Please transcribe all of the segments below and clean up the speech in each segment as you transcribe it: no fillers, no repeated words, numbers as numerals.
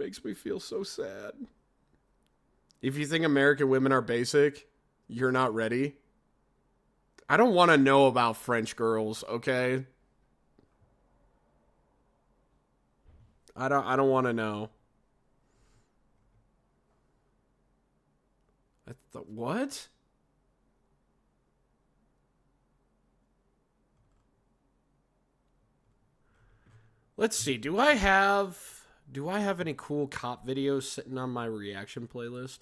makes me feel so sad. If you think American women are basic, you're not ready. I don't want to know about French girls, okay? I don't want to know. What? Let's see. Do I have any cool cop videos sitting on my reaction playlist?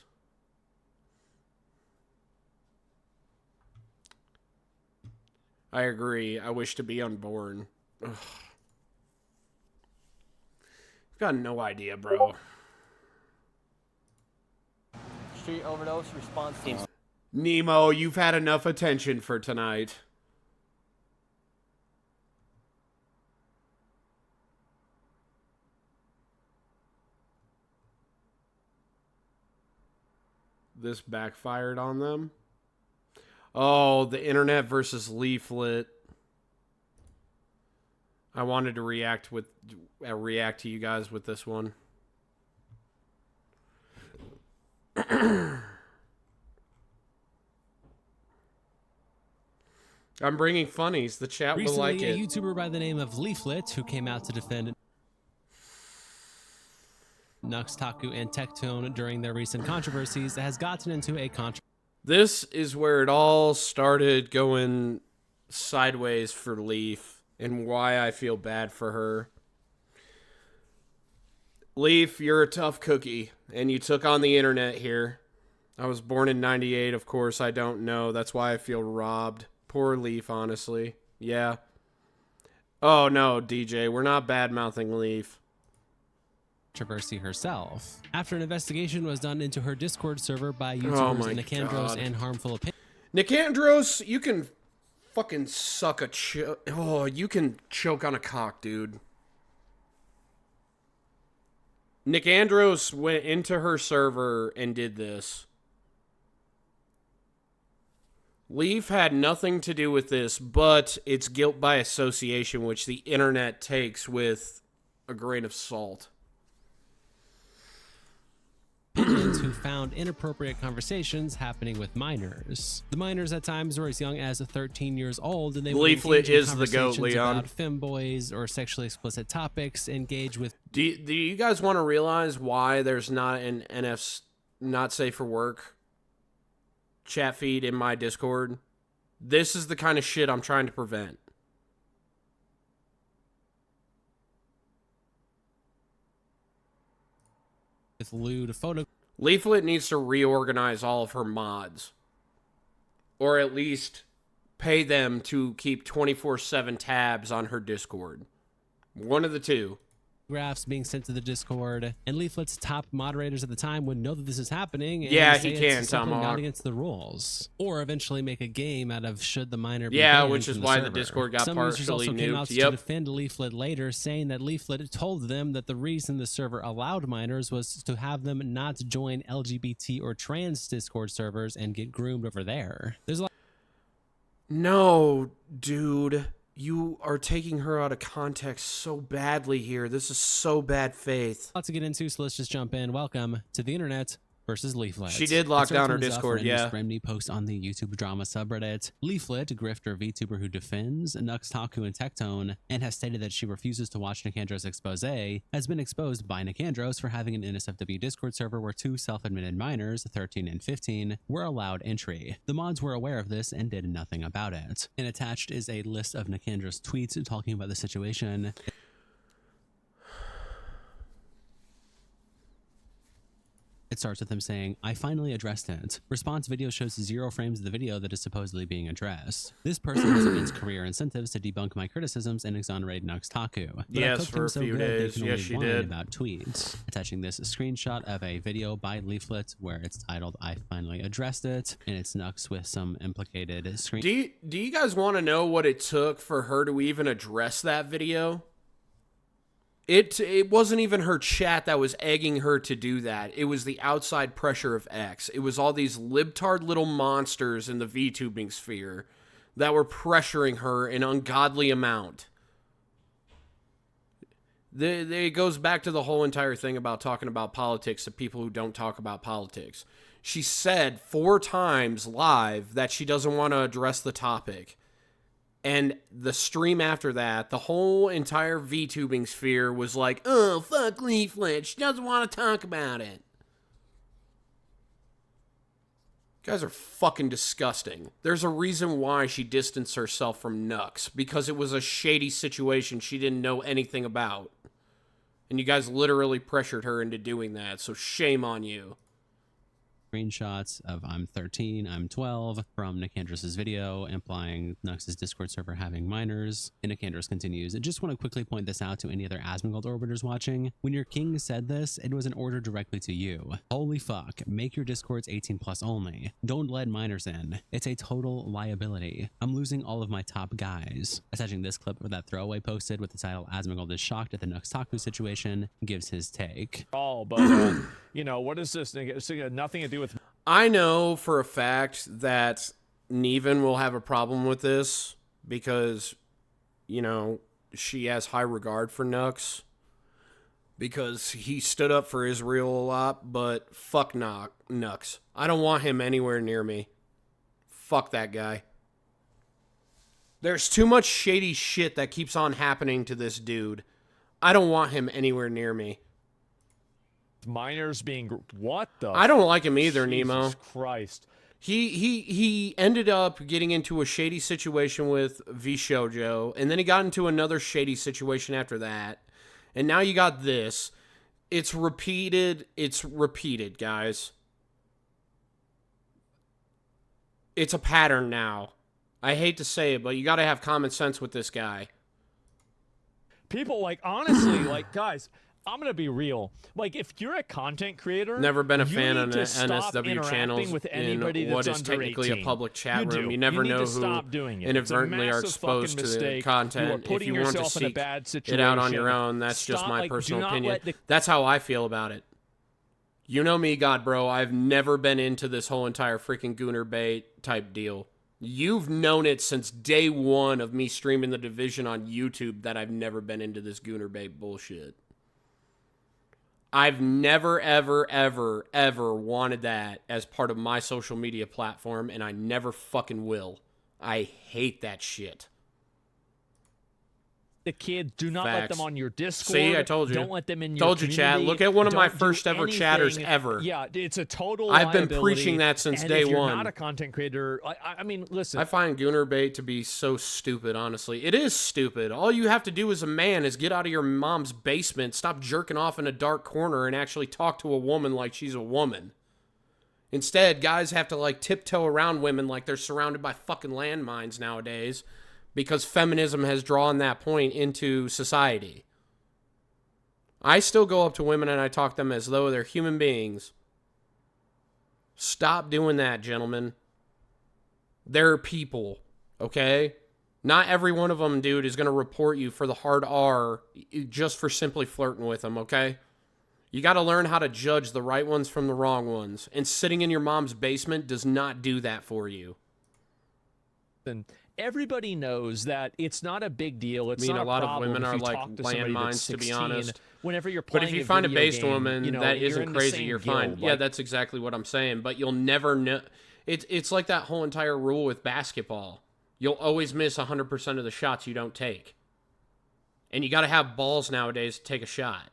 I agree. I wish to be unborn. Ugh. I've got no idea, bro. Street overdose response team. Nemo, you've had enough attention for tonight. This backfired on them. Oh, the internet versus Leaflet. I wanted to react to you guys with this one. I'm bringing funnies. The chat will like it. Recently, a YouTuber by the name of Leaflet, who came out to defend TicTok and TechTone during their recent controversies, has gotten into a controversy. This is where it all started going sideways for Leaf and why I feel bad for her. Leaf, you're a tough cookie, and you took on the internet here. I was born in 98, of course. I don't know. That's why I feel robbed. Poor Leaf, honestly. Yeah. Oh, no, DJ. We're not bad-mouthing Leaf. Controversy herself. After an investigation was done into her Discord server by YouTubers Nicandros and Harmful Opinion. Nicandros, you can fucking suck a you can choke on a cock, dude. Nicandros went into her server and did this. Leaf had nothing to do with this, but it's guilt by association, which the internet takes with a grain of salt. Who found inappropriate conversations happening with minors. The minors at times were as young as 13 years old, and they would Leaflet engage in is the goat, Leon. about femboys or sexually explicit topics. Engage with. Do you guys want to realize why there's not an not safe for work chat feed in my Discord? This is the kind of shit I'm trying to prevent. With lewd photo. Leaflet needs to reorganize all of her mods. Or at least pay them to keep 24/7 tabs on her Discord. One of the two. Graphs being sent to the Discord, and Leaflet's top moderators at the time would know that this is happening. And yeah, say he can, it's Tomahawk. not against the rules, or eventually make a game out of should the minor be yeah, banned which from is the why server. the Discord got Some partially users also came out nuked. to defend Leaflet later, saying that Leaflet told them that the reason the server allowed minors was to have them not join LGBT or trans Discord servers and get groomed over there. There's a lot. No, dude. You are taking her out of context so badly here. This is so bad faith. Lot to get into, so let's just jump in. Welcome to the internet versus Leaflet. She did lock down her Discord, yeah. Remedy post on the YouTube drama subreddit. Leaflet, a grifter VTuber who defends TicTok and TechTone and has stated that she refuses to watch Nicandros' expose, has been exposed by Nicandros for having an NSFW Discord server where two self-admitted minors, 13 and 15, were allowed entry. The mods were aware of this and did nothing about it. And attached is a list of Nicandros' tweets talking about the situation. It starts with him saying, "I finally addressed it." Response video shows 0 frames of the video that is supposedly being addressed. This person has against career incentives to debunk my criticisms and exonerate Nuxtaku. But yes, I cooked for him a so few good, days. they can Yes, only she whine did. about tweets. Attaching this a screenshot of a video by Leaflet where it's titled, "I finally addressed it," and it's Nux with some implicated screen. Do you guys want to know what it took for her to even address that video? It wasn't even her chat that was egging her to do that. It was the outside pressure of X. It was all these libtard little monsters in the VTubing sphere that were pressuring her an ungodly amount. It goes back to the whole entire thing about talking about politics to people who don't talk about politics. She said 4 times live that she doesn't want to address the topic. And the stream after that, the whole entire VTubing sphere was like, oh, fuck Leaflet. She doesn't want to talk about it. You guys are fucking disgusting. There's a reason why she distanced herself from Nux. Because it was a shady situation she didn't know anything about. And you guys literally pressured her into doing that. So shame on you. Screenshots of I'm 13, I'm 12 from Nicandros's video implying Nux's Discord server having minors. And Nicandros continues, I just want to quickly point this out to any other Asmongold orbiters watching. When your king said this, it was an order directly to you. Holy fuck, make your Discords 18 plus only. Don't let minors in. It's a total liability. I'm losing all of my top guys. Attaching this clip of that throwaway posted with the title Asmongold is shocked at the Nux Taku situation gives his take. Oh, but you know, what is this? It's nothing to do with. I know for a fact that Neven will have a problem with this because, you know, she has high regard for Nux because he stood up for Israel a lot, but fuck Nux. I don't want him anywhere near me. Fuck that guy. There's too much shady shit that keeps on happening to this dude. I don't want him anywhere near me. Minors being what the? I don't like him either, Jesus Nemo. Christ. He ended up getting into a shady situation with Vishojo, and then he got into another shady situation after that. And now you got this. It's repeated, guys. It's a pattern now. I hate to say it, but you got to have common sense with this guy. People, like, honestly, like, guys, I'm going to be real. Like, if you're a content creator, never been a you fan need of to stop NSW interacting channels with in anybody what that's is under technically 18. a public chat room. do. You never need know to who stop doing it. inadvertently it's a are massive exposed fucking to the mistake. content. You are If putting you want to yourself in a seek bad it situation. out on your own, that's just my personal opinion. That's how I feel about it. You know me, God, bro. I've never been into this whole entire freaking Gooner bait type deal. You've known it since day one of me streaming The Division on YouTube that I've never been into this Gooner bait bullshit. I've never, ever, ever, ever wanted that as part of my social media platform, and I never fucking will. I hate that shit. The kids, do not let them on your Discord. See, I told you. Don't let them in your community. Chat. Look at one of my first ever chatters ever. Yeah, it's a total I've been liability, preaching that since and day if you're one. Not a content creator. I mean, listen. I find Gooner bait to be so stupid, honestly. It is stupid. All you have to do as a man is get out of your mom's basement, stop jerking off in a dark corner, and actually talk to a woman like she's a woman. Instead, guys have to, like, tiptoe around women like they're surrounded by fucking landmines nowadays, because feminism has drawn that point into society. I still go up to women and I talk to them as though they're human beings. Stop doing that, gentlemen. They're people, okay? Not every one of them, dude, is going to report you for the hard R just for simply flirting with them, okay? You got to learn how to judge the right ones from the wrong ones. And sitting in your mom's basement does not do that for you. And everybody knows that it's not a big deal. It's I mean, not a lot of problem women if are you like talk to somebody that's landmines, to be 16. honest. Whenever you're But playing if you find a video based game, woman you know, that you're isn't in the crazy, same you're guild. fine. Yeah, that's exactly what I'm saying. But you'll never know. It's like that whole entire rule with basketball. You'll always miss 100% of the shots you don't take. And you got to have balls nowadays to take a shot.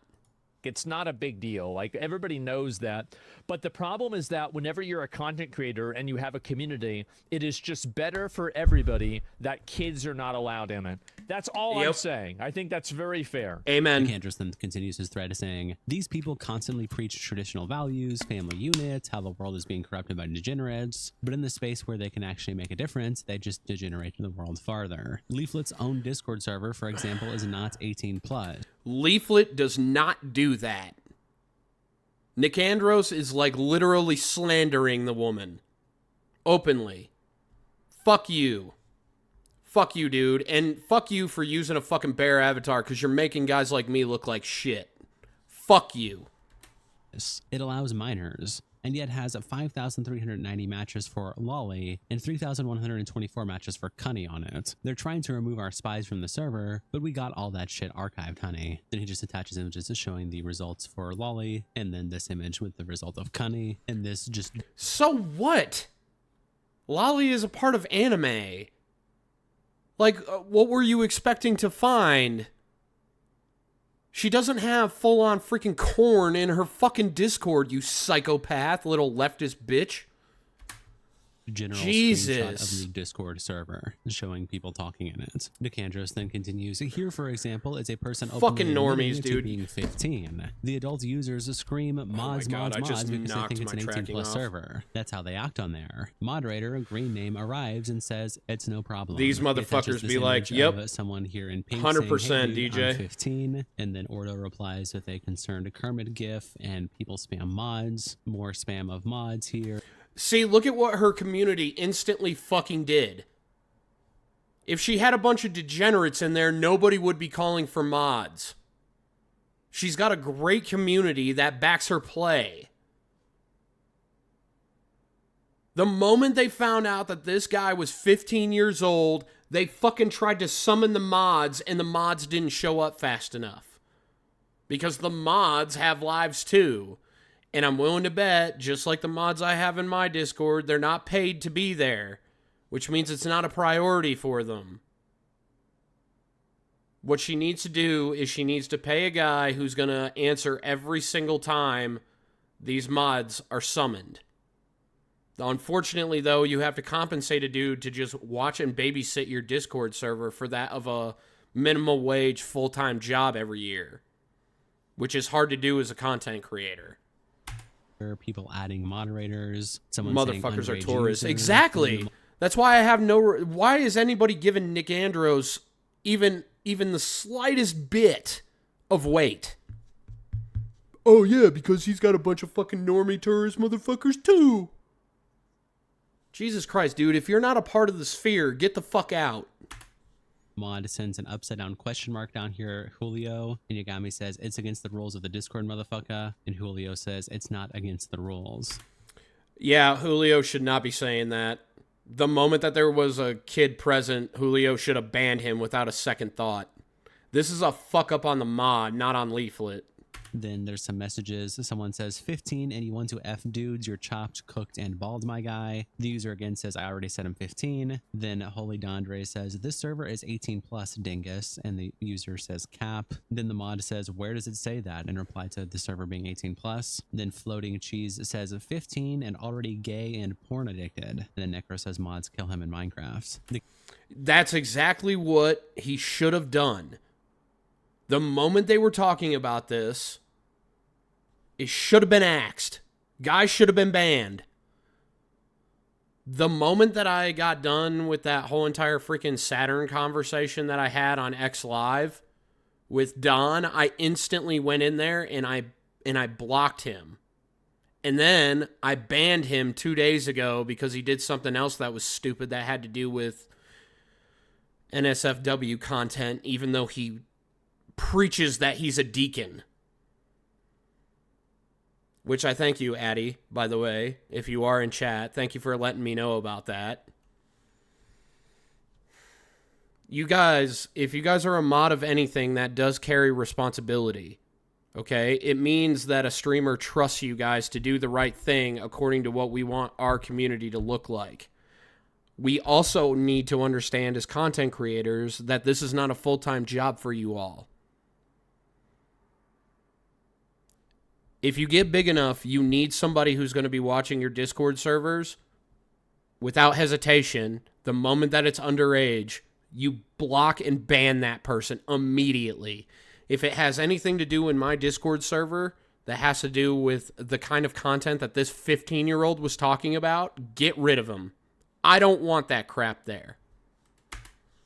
It's not a big deal. Like, everybody knows that. But the problem is that whenever you're a content creator and you have a community, it is just better for everybody that kids are not allowed in it. That's all I'm saying. I think that's very fair. Amen. Nicandros then continues his thread saying, these people constantly preach traditional values, family units, how the world is being corrupted by degenerates, but in the space where they can actually make a difference, they just degenerate the world farther. Leaflet's own Discord server, for example, is not 18 plus. Leaflet does not do that. Nicandros is like literally slandering the woman. Openly. Fuck you. Fuck you, dude. And fuck you for using a fucking bear avatar because you're making guys like me look like shit. Fuck you. It allows minors. and yet has 5,390 matches for Lolly and 3,124 matches for Cunny on it. They're trying to remove our spies from the server, but we got all that shit archived, honey. Then he just attaches images showing the results for Lolly, and then this image with the result of Cunny, and this just... So what? Lolly is a part of anime. Like, what were you expecting to find? She doesn't have full-on freaking corn in her fucking Discord, you psychopath, little leftist bitch. General Jesus. screenshot of the Discord server showing people talking in it. Nicandros then continues, here for example is a person Fucking openly normies, admitting to dude. being 15. The adult users scream mods, God, I mods, just mods because they knocked think it's my an 18 tracking plus off. server. That's how they act on there. Moderator, a green name, arrives and says it's no problem. These It motherfuckers attaches this be like, image yep, of someone here in pink 100% saying, hey, dude, DJ. I'm 15, and then Ordo replies with a concerned Kermit gif, and people spam mods, more spam of mods here. See, look at what her community instantly fucking did. If she had a bunch of degenerates in there, nobody would be calling for mods. She's got a great community that backs her play. The moment they found out that this guy was 15 years old, they fucking tried to summon the mods, and the mods didn't show up fast enough. Because the mods have lives too. And I'm willing to bet, just like the mods I have in my Discord, they're not paid to be there, which means it's not a priority for them. What she needs to do is she needs to pay a guy who's going to answer every single time these mods are summoned. Unfortunately, though, you have to compensate a dude to just watch and babysit your Discord server for that of a minimum wage full-time job every year, which is hard to do as a content creator. People adding moderators, someone Motherfuckers saying are underage tourists. user, Exactly. That's why I have no... Why is anybody giving Nick Andros even the slightest bit of weight? Oh, yeah, because he's got a bunch of fucking normie tourist motherfuckers, too. Jesus Christ, dude. If you're not a part of the sphere, get the fuck out. Mod sends an upside down question mark down here, Julio, and Yagami says it's against the rules of the Discord, motherfucker, and Julio says it's not against the rules. Yeah, Julio should not be saying that. The moment that there was a kid present, Julio should have banned him without a second thought. This is a fuck up on the mod, not on Leaflet. Then there's some messages. Someone says 15 and you want to F dudes, you're chopped, cooked, and bald, my guy. The user again says I already said I'm 15. Then Holy Dondre says this server is 18 plus, dingus, and the user says cap. Then the mod says where does it say that, in reply to the server being 18 plus. Then Floating Cheese says 15 and already gay and porn addicted. And then Necro says mods kill him in Minecraft. That's exactly what he should have done. The moment they were talking about this, it should have been axed. Guys should have been banned. The moment that I got done with that whole entire freaking Saturn conversation that I had on X Live with Don, I instantly went in there and I blocked him. And then I banned him 2 days ago because he did something else that was stupid that had to do with NSFW content, even though he preaches that he's a deacon. Which I thank you, Addy, by the way. If you are in chat, thank you for letting me know about that. You guys, if you guys are a mod of anything, that does carry responsibility. Okay? It means that a streamer trusts you guys to do the right thing according to what we want our community to look like. We also need to understand as content creators that this is not a full-time job for you all. If you get big enough, you need somebody who's going to be watching your Discord servers. Without hesitation, the moment that it's underage, you block and ban that person immediately. If it has anything to do in my Discord server that has to do with the kind of content that this 15-year-old was talking about, get rid of him. I don't want that crap there.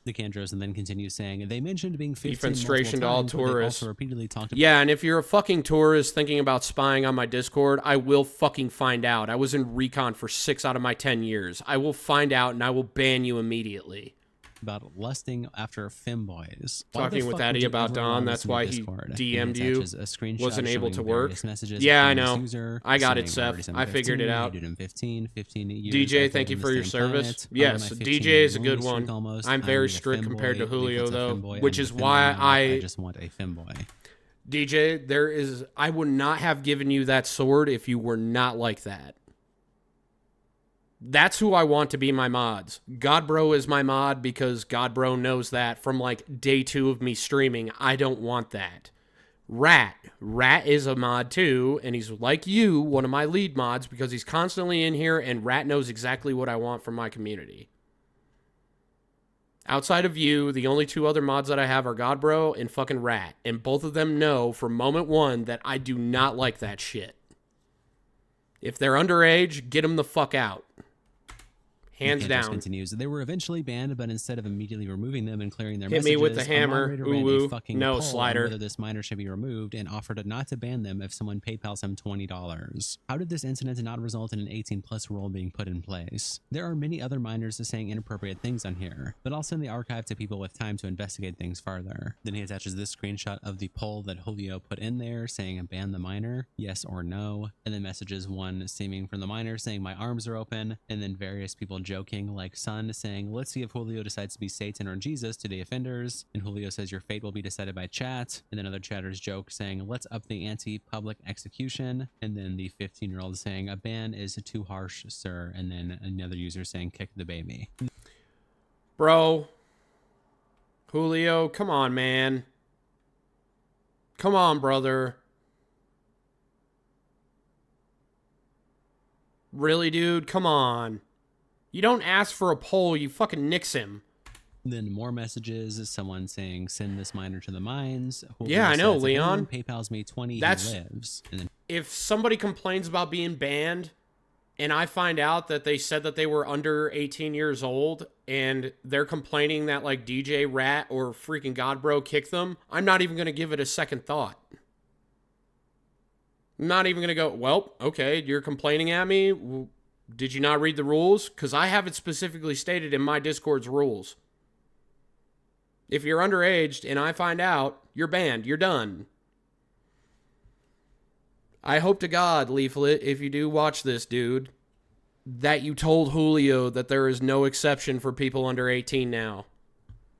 Nicandros and then continues saying they mentioned being 15 Defenstration to all times, but they tourists. also repeatedly talked about Yeah, and if you're a fucking tourist thinking about spying on my Discord, I will fucking find out. I was in recon for 6 out of my 10 years. I will find out and I will ban you immediately. about lusting after femboys. Why the Talking with fuck would Addy you about ever allow Don, this that's in your why he Discord? And DM'd you, attaches a screenshot wasn't able showing to work. various messages Yeah, I from this know. user I got it, saying, Seth. "Already sent I figured it 15, out. you did in 15 years. DJ, I've thank lived you on for the your same service. planet. I'm on Yes, my 15 DJ is a lonely good streak one. almost. I'm very need a strict compared to femboy. Julio, Leaflet's a though, femboy. which I'm is the femboy why now. I just want a femboy. DJ, I would not have given you that sword if you were not like that. That's who I want to be my mods. Godbro is my mod because Godbro knows that from like day 2 of me streaming. I don't want that. Rat is a mod too, and he's like you, one of my lead mods, because he's constantly in here, and Rat knows exactly what I want from my community. Outside of you, the only 2 other mods that I have are Godbro and fucking Rat, and both of them know from moment 1 that I do not like that shit. If they're underage, get them the fuck out. Hands down. Continues. They were eventually banned, but instead of immediately removing them and clearing their Hit messages, me with the a hammer. moderator ran Ooh, a fucking no, poll on Slider. whether this miner should be removed and offered not to ban them if someone PayPals him $20. How did this incident not result in an 18+ rule being put in place? There are many other miners saying inappropriate things on here, but I'll send the archive to people with time to investigate things farther. Then he attaches this screenshot of the poll that Julio put in there saying ban the miner, yes or no, and then messages one seeming from the miner saying my arms are open, and then various people joking like Sun saying let's see if Julio decides to be Satan or Jesus to the offenders, and Julio says your fate will be decided by chat, and then other chatters joke saying let's up the ante, public execution, and then the 15-year-old saying a ban is too harsh, sir, and then another user saying kick the baby. Bro. Julio, come on, man. Come on, brother. Really, dude? Come on. You don't ask for a poll, you fucking nix him. Then more messages, someone saying send this miner to the mines. Julio Yeah, I know, says, Leon. If anyone PayPals me 20, That's- he lives. And then If somebody complains about being banned and I find out that they said that they were under 18 years old and they're complaining that like DJ Rat or freaking Godbro kicked them, I'm not even going to give it a second thought. I'm not even going to go, well, okay, you're complaining at me. Did you not read the rules? Because I have it specifically stated in my Discord's rules. If you're underage and I find out, you're banned. You're done. I hope to God, Leaflet, if you do watch this, dude, that you told Julio that there is no exception for people under 18 now.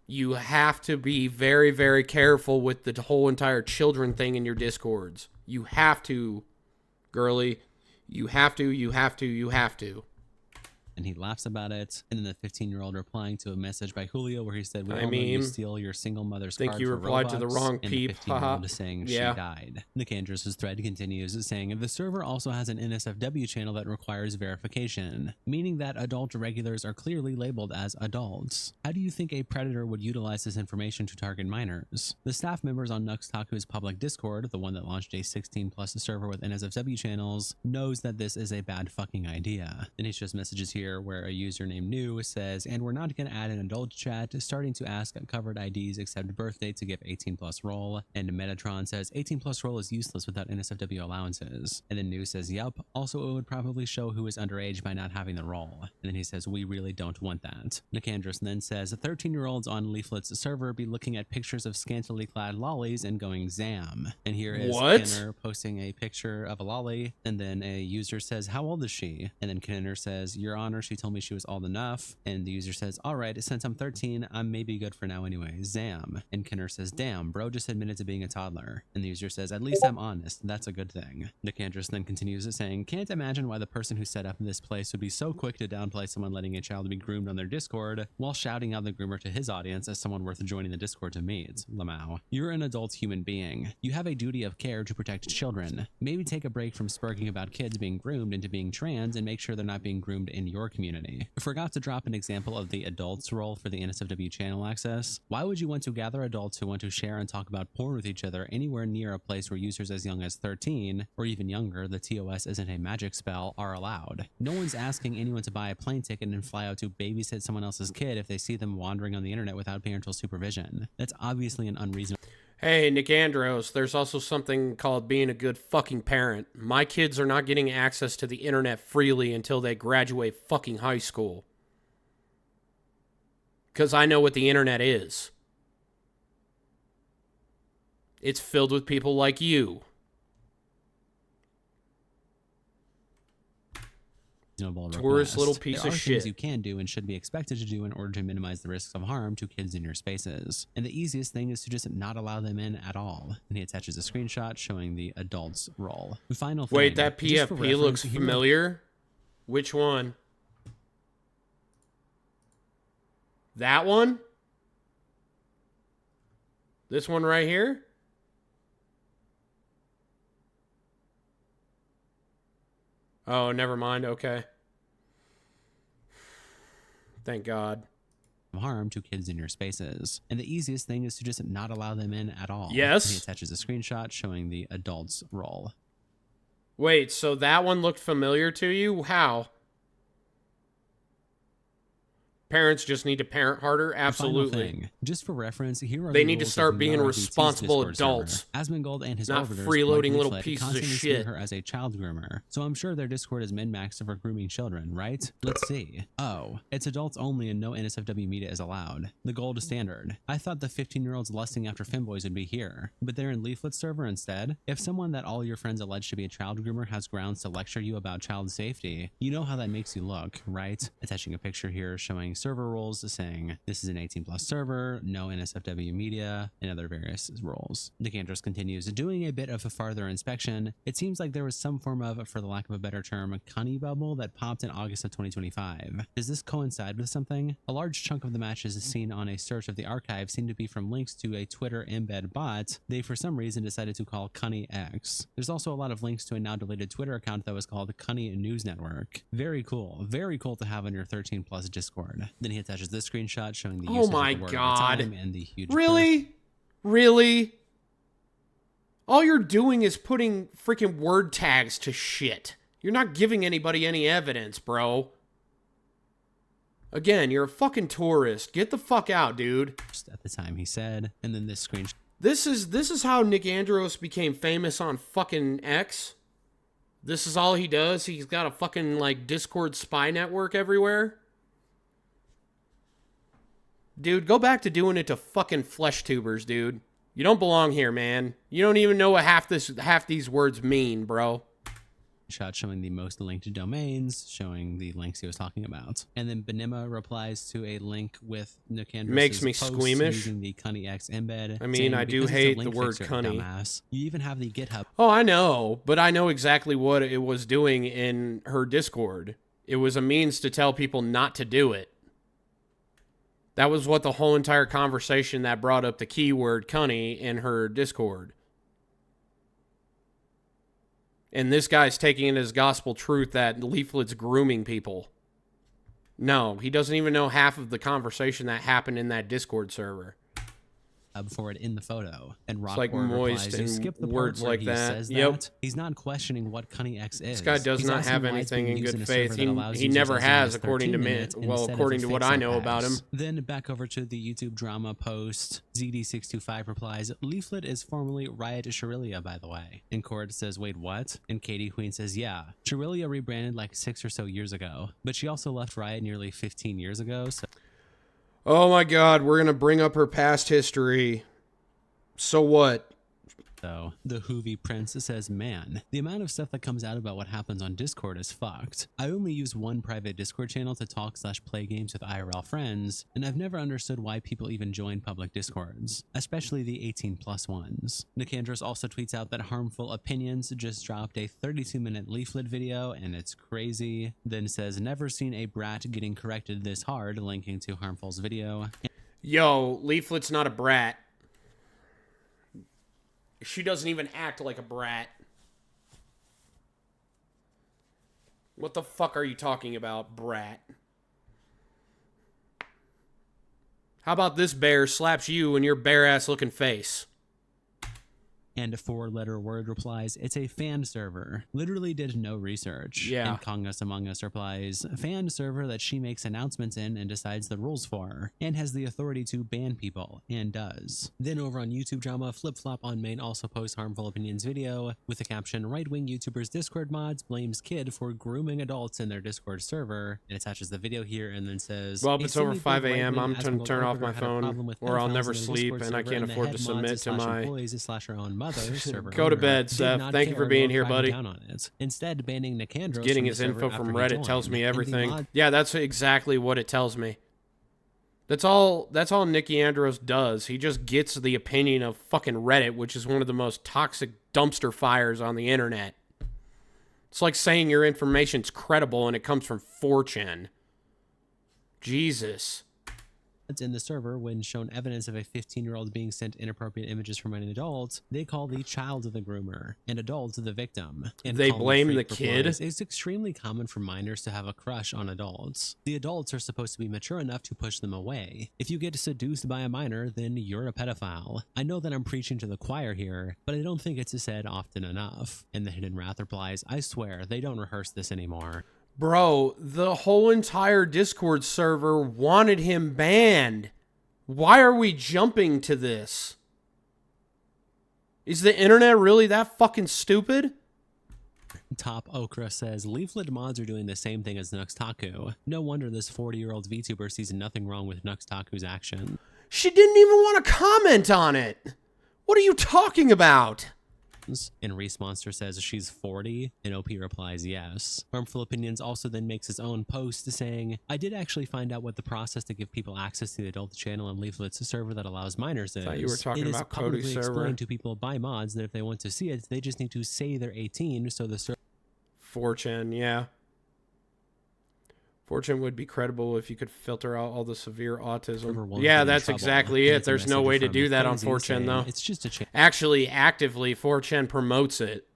You have to be very, very careful with the whole entire children thing in your Discords. You have to, girly. You have to. And he laughs about it. And then the 15-year-old replying to a message by Julio where he said, we I all know you mean, steal your single mother's think card you for replied to the Robux." wrong and peep, the 15-year-old is saying Yeah. she died. Nicandros' thread continues saying, the server also has an NSFW channel that requires verification, meaning that adult regulars are clearly labeled as adults. How do you think a predator would utilize this information to target minors? The staff members on Nuxtaku's public Discord, the one that launched a 16+ server with NSFW channels, knows that this is a bad fucking idea. Then he shows messages here where a user named New says, and we're not going to add an adult chat, starting to ask covered IDs except birthday to give 18+ role, and Metatron says 18+ role is useless without NSFW allowances, and then New says yup, also it would probably show who is underage by not having the role, and then he says we really don't want that. Nicandros then says 13-year-olds on Leaflet's server be looking at pictures of scantily clad lollies and going zam, and here is What? Kenner posting a picture of a lolly, and then a user says how old is she, and then Kenner says your honor, she told me she was old enough, and the user says all right, since I'm 13 I'm maybe good for now anyway, zam, and Kenner says damn, bro just admitted to being a toddler, and the user says at least I'm honest, that's a good thing. Nicandros then continues saying can't imagine why the person who set up this place would be so quick to downplay someone letting a child be groomed on their Discord while shouting out the groomer to his audience as someone worth joining the Discord to meet. Lamau, you're an adult human being, you have a duty of care to protect children, maybe take a break from sparking about kids being groomed into being trans and make sure they're not being groomed in your community. Forgot to drop an example of the adults role for the NSFW channel access. Why would you want to gather adults who want to share and talk about porn with each other anywhere near a place where users as young as 13 or even younger, the TOS isn't a magic spell, are allowed? No one's asking anyone to buy a plane ticket and fly out to babysit someone else's kid if they see them wandering on the internet without parental supervision. That's obviously an unreasonable. Hey, Nicandros, there's also something called being a good fucking parent. My kids are not getting access to the internet freely until they graduate fucking high school. Because I know what the internet is. It's filled with people like you. Tourist little piece of shit. Things you can do and should be expected to do in order to minimize the risks of harm to kids in your spaces. And the easiest thing is to just not allow them in at all. And he attaches a screenshot showing the adult's role. Final thing. Wait, that PFP looks familiar. Which one? That one? This one right here? Oh, never mind. Okay. Thank God. Harm to kids in your spaces. And the easiest thing is to just not allow them in at all. Yes. And he attaches a screenshot showing the adult's role. Wait, so that one looked familiar to you? How? Parents just need to parent harder? Absolutely. Just for reference, here are they need to start being responsible adults. Asmongold and his not orbiters, freeloading like little Leaflet, pieces of constantly shit. see her as a child groomer. So I'm sure their Discord is min-maxed for grooming children, right? Let's see. Oh, it's adults only and no NSFW media is allowed. The gold standard. I thought the 15-year-olds lusting after femboys would be here, but they're in Leaflet server instead. If someone that all your friends allege to be a child groomer has grounds to lecture you about child safety, you know how that makes you look, right? Attaching a picture here showing server rules saying this is an 18+ server, no NSFW media, and other various roles. Nicandros continues, doing a bit of a farther inspection, it seems like there was some form of, for the lack of a better term, cunny bubble that popped in August of 2025. Does this coincide with something? A large chunk of the matches seen on a search of the archive seem to be from links to a Twitter embed bot they for some reason decided to call Cunny X. There's also a lot of links to a now deleted Twitter account that was called Cunny News Network. Very cool to have on your 13+ Discord. Then he attaches this screenshot showing the usage of the word God. of the time and the huge Really? All you're doing is putting freaking word tags to shit. You're not giving anybody any evidence, bro. Again, you're a fucking tourist. Get the fuck out, dude. At the time he said, and then this screenshot. This is how Nicandros became famous on fucking X. This is all he does. He's got a fucking like Discord spy network everywhere. Dude, go back to doing it to fucking flesh tubers, dude. You don't belong here, man. You don't even know what half these words mean, bro. Shot showing the most linked domains, showing the links he was talking about. And then Benema replies to a link with Nicandros' Makes me post squeamish. using the Cunny X embed. I mean, saying, I do hate the word cunny. Dumbass. You even have the GitHub. Oh, I know, but I know exactly what it was doing in her Discord. It was a means to tell people not to do it. That was what the whole entire conversation that brought up the keyword cunny in her Discord. And this guy's taking it as gospel truth that Leaflet's grooming people. No, he doesn't even know half of the conversation that happened in that Discord server. For it in the photo, and Rock like moist replies, and you skip the words part where like he that. Says Yep. that. He's not questioning what Cunny X is. This guy does He's not asking have why it's anything being in used good a faith. server that allows He users never as young has, as according to 13 me. minutes Well, instead of according a to what fixed I know set about him. packs. Then back over to the YouTube drama post. ZD625 replies, Leaflet is formerly Riot Sharilia, by the way. And Cord says, wait, what? And Katie Queen says, yeah. Sharilia rebranded like 6 or so years ago, but she also left Riot nearly 15 years ago, so... Oh my God, we're going to bring up her past history. So what? So the Hoovy Prince says, man, the amount of stuff that comes out about what happens on Discord is fucked. I only use one private Discord channel to talk/play games with IRL friends, and I've never understood why people even join public Discords, especially the 18+ ones. Nicandros also tweets out that Harmful Opinions just dropped a 32-minute Leaflet video, and it's crazy. Then says, never seen a brat getting corrected this hard, linking to Harmful's video. Yo, Leaflet's not a brat. She doesn't even act like a brat. What the fuck are you talking about, brat? How about this bear slaps you in your bare-ass looking face? And 4-letter word replies, it's a fan server. Literally did no research. Yeah. And Kongus Among Us replies, fan server that she makes announcements in and decides the rules for, and has the authority to ban people, and does. Then over on YouTube Drama, Flip Flop on Main also posts Harmful Opinions video with the caption, right-wing YouTubers Discord mods blames kid for grooming adults in their Discord server, and attaches the video here and then says, Well, if "A it's over silly 5 big a.m., right-wing I'm going to turn off Asmongold my had a problem phone, with or I'll pedophiles never in their sleep, Discord and I server, can't the afford head to mods submit to slash my... employees slash her own mother, server Go to owner, bed, did Seth. not Thank you for care being and here, cracking buddy. down on it. Instead, banning Nicandros Getting from his the server info from after he Reddit tells joined. me And the everything. mod Yeah, that's exactly what it tells me. That's all Nicky Andros does. He just gets the opinion of fucking Reddit, which is one of the most toxic dumpster fires on the internet. It's like saying your information's credible and it comes from 4chan. Jesus. in the server when shown evidence of a 15-year-old being sent inappropriate images from an adult, they call the child the groomer and adult the victim. And They Call Me blame Freak the kid? replies, it's extremely common for minors to have a crush on adults. The adults are supposed to be mature enough to push them away. If you get seduced by a minor, then you're a pedophile. I know that I'm preaching to the choir here, but I don't think it's said often enough. And the Hidden Wrath replies, I swear, they don't rehearse this anymore. Bro, the whole entire Discord server wanted him banned. Why are we jumping to this? Is the internet really that fucking stupid? Top Okra says, Leaflet mods are doing the same thing as Nuxtaku. No wonder this 40-year-old VTuber sees nothing wrong with Nuxtaku's action. She didn't even want to comment on it. What are you talking about? And Reese Monster says she's 40, and OP replies yes. Harmful Opinions also then makes his own post saying, I did actually find out what the process to give people access to the adult channel and Leaflet's server that allows minors is. I thought you were talking it is about publicly Cody's server. explained to people by mods that if they want to see it, they just need to say they're 18, so the server 4chan, yeah. 4chan would be credible if you could filter out all the severe autism. won't Yeah, get in that's trouble. exactly And it. it's a There's no message way to from do that on Frenzy 4chan, saying, though. It's just a Actually, actively, 4chan promotes it,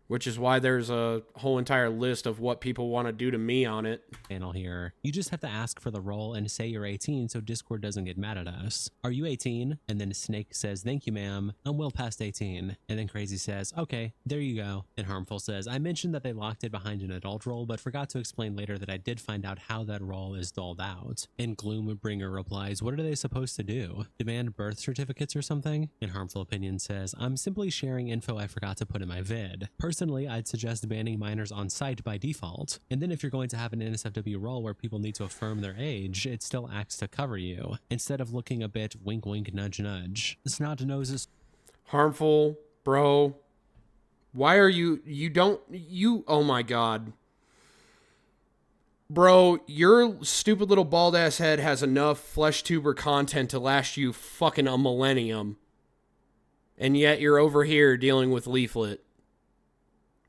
which is why there's a whole entire list of what people want to do to me on it. channel here. You just have to ask for the role and say you're 18 so Discord doesn't get mad at us. Are you 18? And then Snake says, thank you, ma'am. I'm well past 18. And then Crazy says, okay, there you go. And Harmful says, I mentioned that they locked it behind an adult role, but forgot to explain later that I did find out how that role is doled out. And Gloombringer replies, what are they supposed to do? Demand birth certificates or something? And Harmful Opinion says, I'm simply sharing info I forgot to put in my vid. Personally, I'd suggest banning minors on site by default. And then if you're going to have an NSFW role where people need to affirm their age, it still acts to cover you, instead of looking a bit wink wink nudge nudge. Snot noses. Harmful, bro. Why are you oh my god. Bro, your stupid little bald ass head has enough flesh tuber content to last you fucking a millennium. And yet you're over here dealing with Leaflet.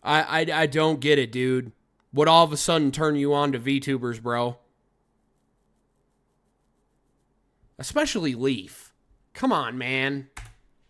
I don't get it, dude. What all of a sudden turn you on to VTubers, bro? Especially Leaf. Come on, man.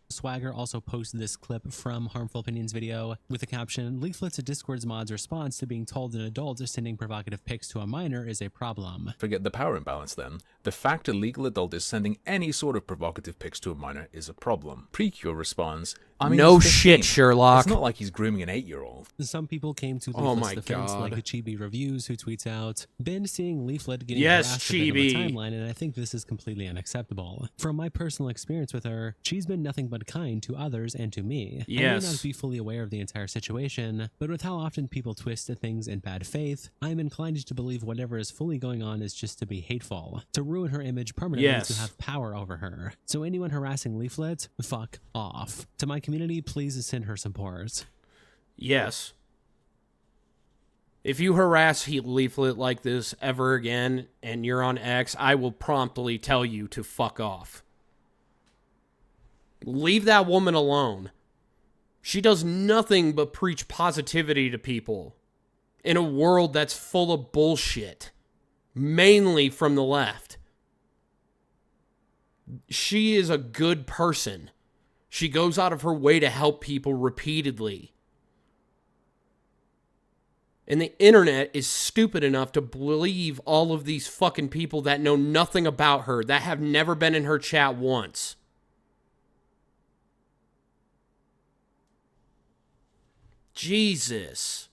Swagger also posted this clip from Harmful Opinions video with the caption, Leaflet's Discord's mod's response to being told an adult is sending provocative pics to a minor is a problem. Forget the power imbalance then. The fact a legal adult is sending any sort of provocative pics to a minor is a problem. Precure responds, I mean, No he's 15. shit, Sherlock. It's not like he's grooming an 8-year-old. Some people came to Oh Leaflet's my defense, God. like Chibi Reviews, who tweets out, been seeing Leaflet getting Yes, harassed a bit on the Chibi. timeline, and I think this is completely unacceptable. From my personal experience with her, she's been nothing but kind to others and to me. I may Yes. not be fully aware of the entire situation, but with how often people twist things in bad faith, I'm inclined to believe whatever is fully going on is just to be hateful, to ruin her image permanently, Yes. to have power over her. So anyone harassing Leaflet, fuck off. To my community, please send her support. Yes. If you harass Leaflet like this ever again and you're on X, I will promptly tell you to fuck off. Leave that woman alone. She does nothing but preach positivity to people in a world that's full of bullshit, mainly from the left. She is a good person. She goes out of her way to help people repeatedly. And the internet is stupid enough to believe all of these fucking people that know nothing about her, that have never been in her chat once. Jesus.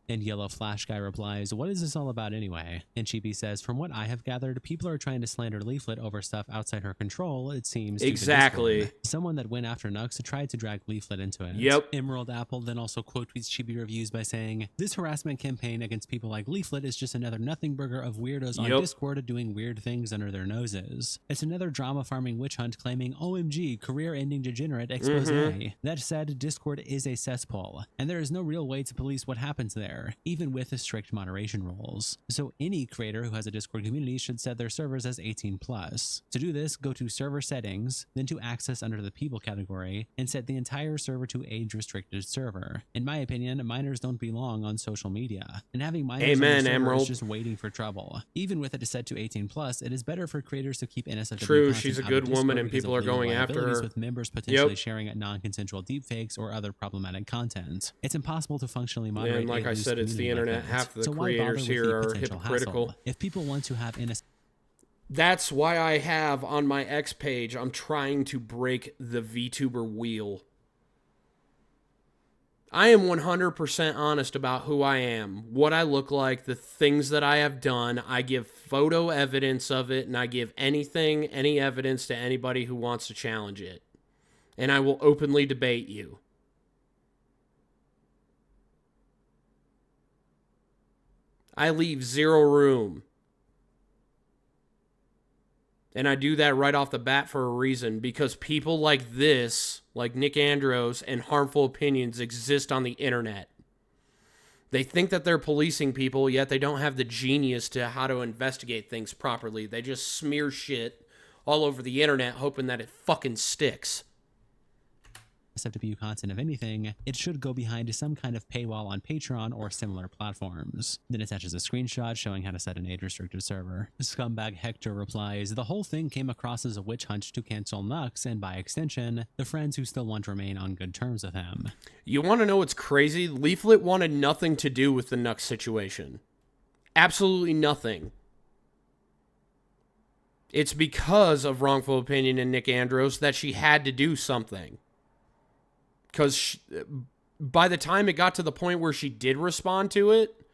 And Yellow Flash Guy replies, what is this all about anyway? And Chibi says, from what I have gathered, people are trying to slander Leaflet over stuff outside her control, it seems. Exactly. To the Discord. Someone that went after Nux tried to drag Leaflet into it. Yep. Emerald Apple then also quote tweets Chibi reviews by saying, this harassment campaign against people like Leaflet is just another nothing burger of weirdos on Discord doing weird things under their noses. It's another drama farming witch hunt claiming, OMG, career-ending degenerate expose. That said, Discord is a cesspool, and there is no real way to police what happens there, even with the strict moderation rules. So any creator who has a Discord community should set their servers as 18+. To do this, go to server settings, then to access under the people category, and set the entire server to age-restricted server. In my opinion, minors don't belong on social media, and having minors on the server Emerald. is just waiting for trouble. Even with it set to 18+, it is better for creators to keep NSFW True, content she's a out good of Discord woman and because people of are going legal after liabilities her. with members potentially sharing non-consensual deepfakes or other problematic content. It's impossible to functionally moderate. And like I said, it's the internet. Half of the creators here are hypocritical. Hassle? If people want to have innocent... That's why I have on my X page, I'm trying to break the VTuber wheel. I am 100% honest about who I am, what I look like, the things that I have done. I give photo evidence of it, and I give any evidence to anybody who wants to challenge it. And I will openly debate you. I leave zero room. And I do that right off the bat for a reason, because people like this, like Nick Andros, and harmful opinions exist on the internet. They think that they're policing people, yet they don't have the genius to how to investigate things properly. They just smear shit all over the internet hoping that it fucking sticks. SFW content of anything, it should go behind some kind of paywall on Patreon or similar platforms. Then attaches a screenshot showing how to set an age-restricted server. Scumbag Hector replies, the whole thing came across as a witch hunt to cancel Nux and, by extension, the friends who still want to remain on good terms with him. You want to know what's crazy? Leaflet wanted nothing to do with the Nux situation. Absolutely nothing. It's because of wrongful opinion and Nick Andros that she had to do something. Because by the time it got to the point where she did respond to it,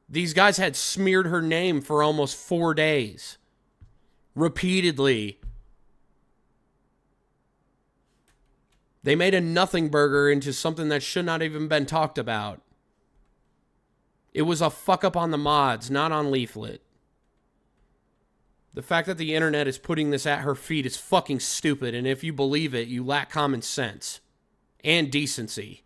these guys had smeared her name for almost 4 days. Repeatedly. They made a nothing burger into something that should not even been talked about. It was a fuck up on the mods, not on Leaflet. The fact that the internet is putting this at her feet is fucking stupid, and if you believe it, you lack common sense. And decency.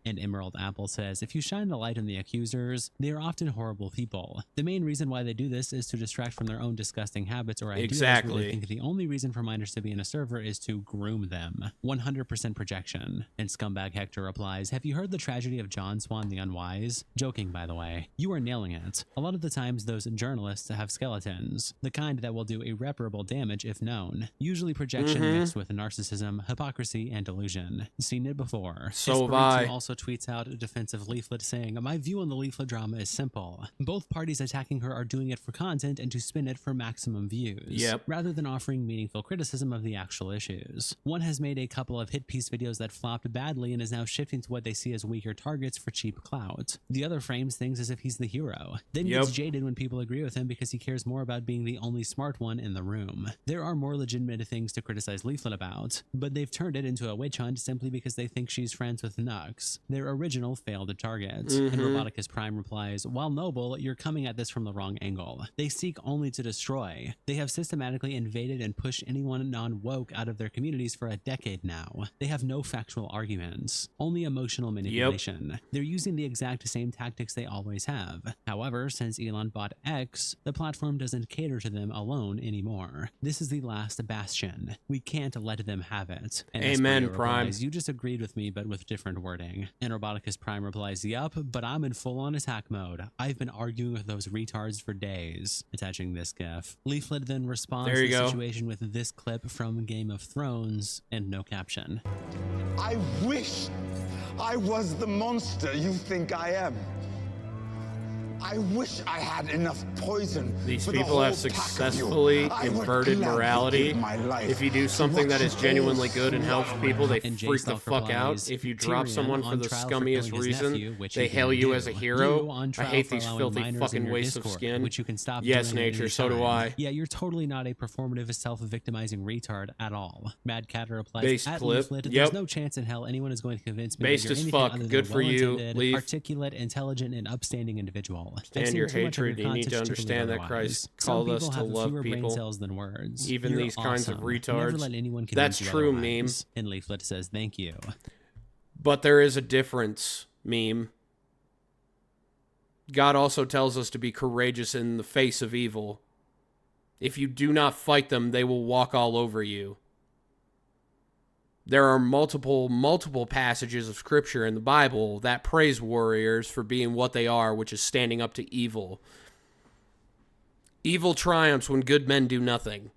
And Emerald Apple says, if you shine the light on the accusers, they are often horrible people. The main reason why they do this is to distract from their own disgusting habits or ideas. Exactly. Where they think the only reason for minors to be in a server is to groom them. 100% projection. And Scumbag Hector replies, have you heard the tragedy of John Swan the Unwise? Joking, by the way. You are nailing it. A lot of the times those journalists have skeletons. The kind that will do irreparable damage if known. Usually projection mixed with narcissism, hypocrisy, and delusion. Seen it before. So have I. Also tweets out a defensive Leaflet saying, my view on the Leaflet drama is simple. Both parties attacking her are doing it for content and to spin it for maximum views, rather than offering meaningful criticism of the actual issues. One has made a couple of hit piece videos that flopped badly and is now shifting to what they see as weaker targets for cheap clout. The other frames things as if he's the hero, then gets jaded when people agree with him because he cares more about being the only smart one in the room. There are more legitimate things to criticize Leaflet about, but they've turned it into a witch hunt simply because they think she's friends with Nux. Their original failed target. And Roboticus Prime replies, while noble, you're coming at this from the wrong angle. They seek only to destroy. They have systematically invaded and pushed anyone non-woke out of their communities for a decade now. They have no factual arguments, only emotional manipulation. They're using the exact same tactics they always have. However, since Elon bought X, the platform doesn't cater to them alone anymore. This is the last bastion. We can't let them have it. And Amen, Prime. Replies, you just agreed with me, but with different wording. And Roboticus Prime replies, yup, but I'm in full-on attack mode. I've been arguing with those retards for days. Attaching this gif. Leaflet then responds to the situation with this clip from Game of Thrones and no caption. I wish I was the monster you think I am. I wish I had enough poison. These for the people have whole pack of you. successfully I would inverted gladly morality. give my life If you do to something that watch is you genuinely all good and helps swallow people, they And freak the J-Stalk fuck out. replies, If you drop Tyrion someone for on the trial scummiest killing his reason, nephew, which they you hail didn't you do. as a hero. You on I trial hate for these allowing filthy minors in fucking your wastes of Discord, skin. which you can stop Yes, doing at nature, any so do time. I. Yeah, you're totally not a performative, self-victimizing retard at all. Mad Cat replies, Based at clip. Leaflet, Yep. there's no chance in hell anyone is going to convince me Based that you're as anything fuck. other than Good a for you. well-intended, Leaf. articulate, intelligent, and upstanding individual. I've Stand seen your too much of hatred. You need to content believe understand that otherwise. Christ Some called us people to have love fewer brain people. cells than words. Even You're these kinds of awesome. Never retards. let anyone That's convince you true, otherwise. And Leaflet says thank you. But there is a difference, meme. God also tells us to be courageous in the face of evil. If you do not fight them, they will walk all over you. There are multiple passages of scripture in the Bible that praise warriors for being what they are, which is standing up to evil. Evil triumphs when good men do nothing.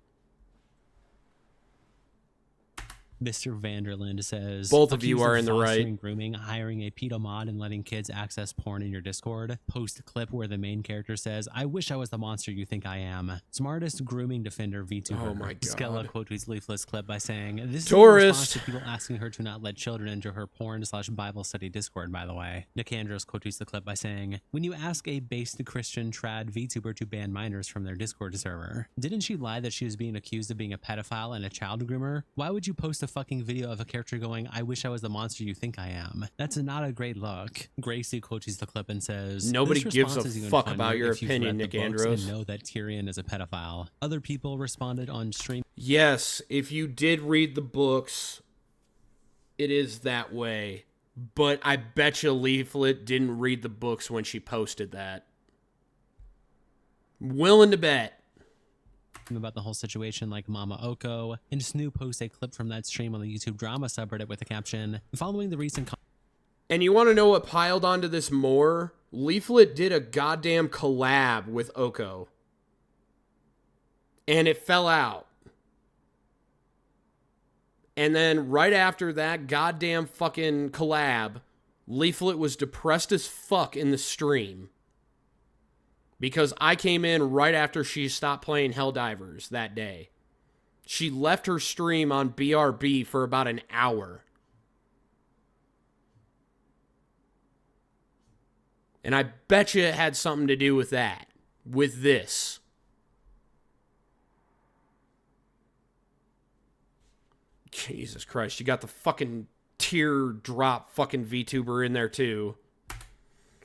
Mr. Vanderland says, Both of you accused are in the right. fostering, grooming, hiring a pedo mod, and letting kids access porn in your Discord. Post a clip where the main character says, I wish I was the monster you think I am. Smartest grooming defender VTuber. Oh my God. Skella quote tweets Leaflet's clip by saying, this is in Tourist. response to people asking her to not let children into her porn/Bible study Discord, by the way. Nicandros quote tweets the clip by saying, when you ask a based Christian trad VTuber to ban minors from their Discord server, didn't she lie that she was being accused of being a pedophile and a child groomer? Why would you post a fucking video of a character going, I wish I was the monster you think I am? That's not a great look. Gracie quotes the clip and says, Nobody "This gives a response is even fuck funnier about your if you've opinion, read the Nick books Andros." and know that Tyrion is a pedophile." Other people responded on stream. Yes, if you did read the books, it is that way. But I bet you Leaflet didn't read the books when she posted that. Willing to bet. About the whole situation like Mama Oko, and Snoo posts a clip from that stream on the YouTube drama subreddit with the caption, following the recent And you want to know what piled onto this more? Leaflet did a goddamn collab with Oko. And it fell out. And then right after that goddamn fucking collab, Leaflet was depressed as fuck in the stream. Because I came in right after she stopped playing Helldivers that day. She left her stream on BRB for about an hour. And I bet you it had something to do with that. With this. Jesus Christ, you got the fucking teardrop fucking VTuber in there too.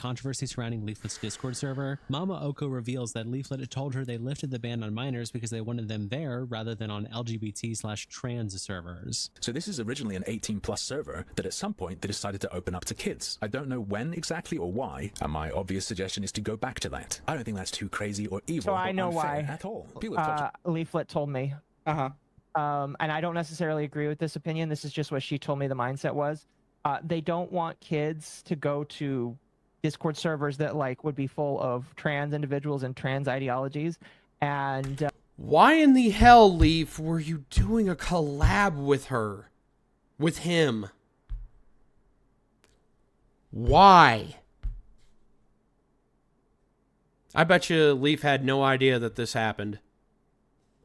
controversy surrounding Leaflet's Discord server, Mama Oko reveals that Leaflet had told her they lifted the ban on minors because they wanted them there rather than on LGBT/trans servers. So this is originally an 18+ server that at some point they decided to open up to kids. I don't know when exactly or why, and my obvious suggestion is to go back to that. I don't think that's too crazy or evil So I or know unfair why. at all. People have touched Leaflet told me. And I don't necessarily agree with this opinion. This is just what she told me the mindset was. They don't want kids to go to Discord servers that like would be full of trans individuals and trans ideologies. And why in the hell, Leaf, were you doing a collab with her? With him? Why? I bet you Leaf had no idea that this happened.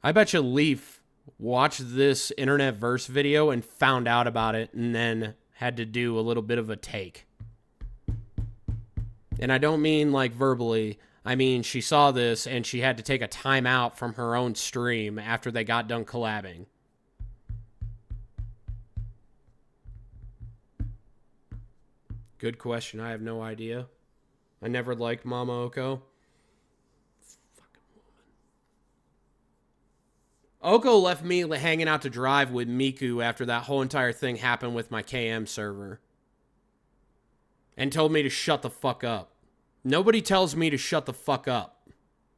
I bet you Leaf watched this internet verse video and found out about it and then had to do a little bit of a take. And I don't mean like verbally. I mean, she saw this and she had to take a time out from her own stream after they got done collabing. Good question. I have no idea. I never liked Mama Oko. Oko left me hanging out to drive with Miku after that whole entire thing happened with my KM server. And told me to shut the fuck up. Nobody tells me to shut the fuck up.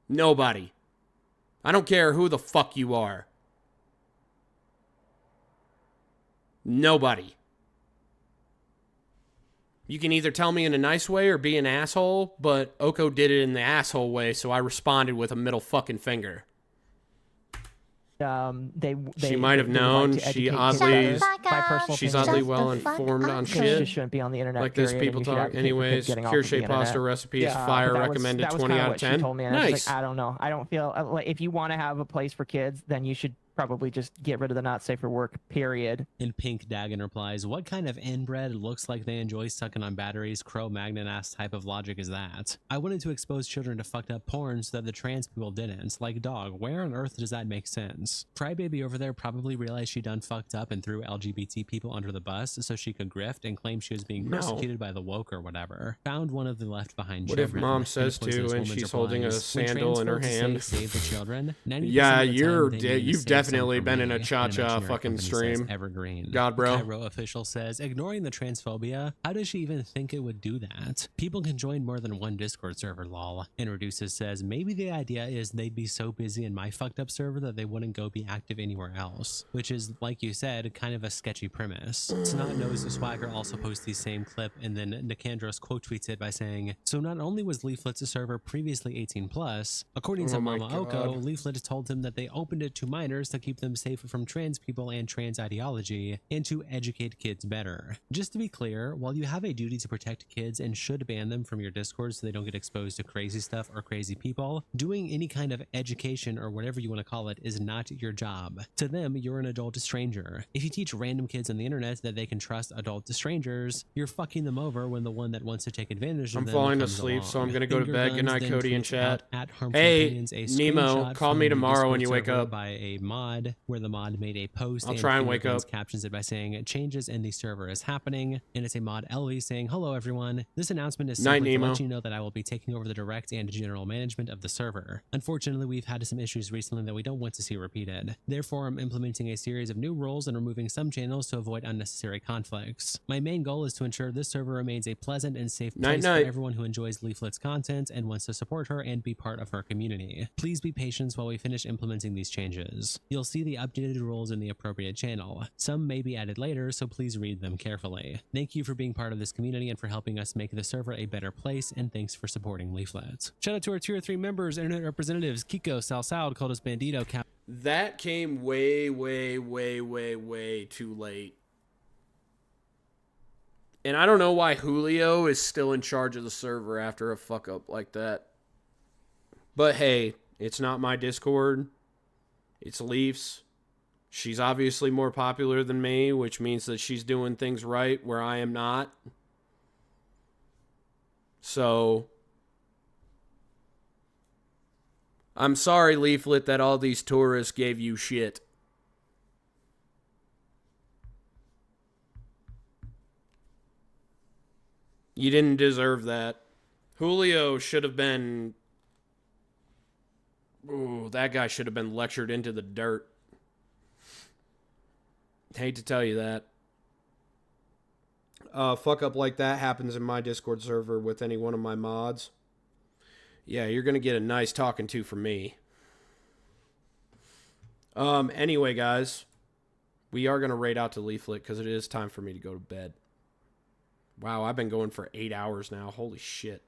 Nobody. I don't care who the fuck you are. Nobody. You can either tell me in a nice way or be an asshole, but Oko did it in the asshole way, so I responded with a middle fucking finger. She might have would like known. to She educate kids oddly, better. My personal she's opinion oddly is well the fuck informed up. on kids shit. just shouldn't be on the internet. Like this period, and people you should talk. advocate for kids Anyways, getting off Cure of the Shea internet. pasta recipe is But fire. that Recommended was 20 kinda out of what she 10. told me, and I was Nice. just like, I don't know. I don't feel like if you want to have a place for kids, then you should probably just get rid of the not safe for work. Period. And Pink Dagon replies, what kind of inbred looks like they enjoy sucking on batteries? Cro-Magnon ass type of logic is that? I wanted to expose children to fucked up porn so that the trans people didn't. Like, dog, where on earth does that make sense? Crybaby over there probably realized she done fucked up and threw LGBT people under the bus so she could grift and claim she was being persecuted by the woke or whatever. Found one of the left behind What children. if mom And says of course, to this and woman's she's holding a replies, "When sandal in her trans folks say hand?" Save the children. 90% Yeah, of the you're time they mean you've save some definitely for been in me, a and cha-cha imaginary fucking company says stream. Evergreen. God, bro. Cairo official says, ignoring the transphobia, how does she even think it would do that? People can join more than one Discord server, lol. Introduces says, maybe the idea is they'd be so busy in my fucked up server that they wouldn't go be active anywhere else, which is, like you said, kind of a sketchy premise. Snot Nose Swagger also posts the same clip, and then Nicandros quote tweets it by saying, so not only was Leaflet's server previously 18+, according to Oh my Mama Oko, God. Leaflet told him that they opened it to minors to keep them safe from trans people and trans ideology, and to educate kids better. Just to be clear, while you have a duty to protect kids and should ban them from your Discord so they don't get exposed to crazy stuff or crazy people, doing any kind of education or whatever you want to call it is not your job. To them, you're an adult stranger. If you teach random kids on the internet that they can trust adult strangers, you're fucking them over when the one that wants to take advantage of I'm them falling comes asleep, so along. I'm gonna go to Finger bed. Good guns night, then Cody in tweets chat. out at Harmful Hey, Opinions a Nemo, screenshot call from me the tomorrow when Discord you wake server up. by a mod, where the mod made a post I'll and try and Finger wake Guns up. captions it by saying changes in the server is happening, and it's a mod Ellie saying, hello everyone, this announcement is Night, simply to Nemo. let you know that I will be taking over the direct and general management of the server. Unfortunately, we've had some issues recently that we don't want to see repeated. Therefore, I'm implementing a series of new rules and removing some channels to avoid unnecessary conflicts. My main goal is to ensure this server remains a pleasant and safe place Night. for everyone who enjoys Leaflet's content and wants to support her and be part of her community. Please be patient while we finish implementing these changes. You'll see the updated rules in the appropriate channel. Some may be added later, so please read them carefully. Thank you for being part of this community and for helping us make the server a better place, and thanks for supporting Leaflet. Shout out to our tier 3 members, internet representatives, Kiko, Salsal, Coldus Bandito, Cap. That came way too late. And I don't know why Julio is still in charge of the server after a fuck up like that. But hey, it's not my Discord. It's Leaf's. She's obviously more popular than me, which means that she's doing things right where I am not. So, I'm sorry, Leaflet, that all these tourists gave you shit. You didn't deserve that. Julio should have been... Ooh, that guy should have been lectured into the dirt. Hate to tell you that. Fuck up like that happens in my Discord server with any one of my mods. Yeah, you're going to get a nice talking to from me. Anyway, guys. We are going to raid out to Leaflet because it is time for me to go to bed. Wow, I've been going for 8 hours now. Holy shit.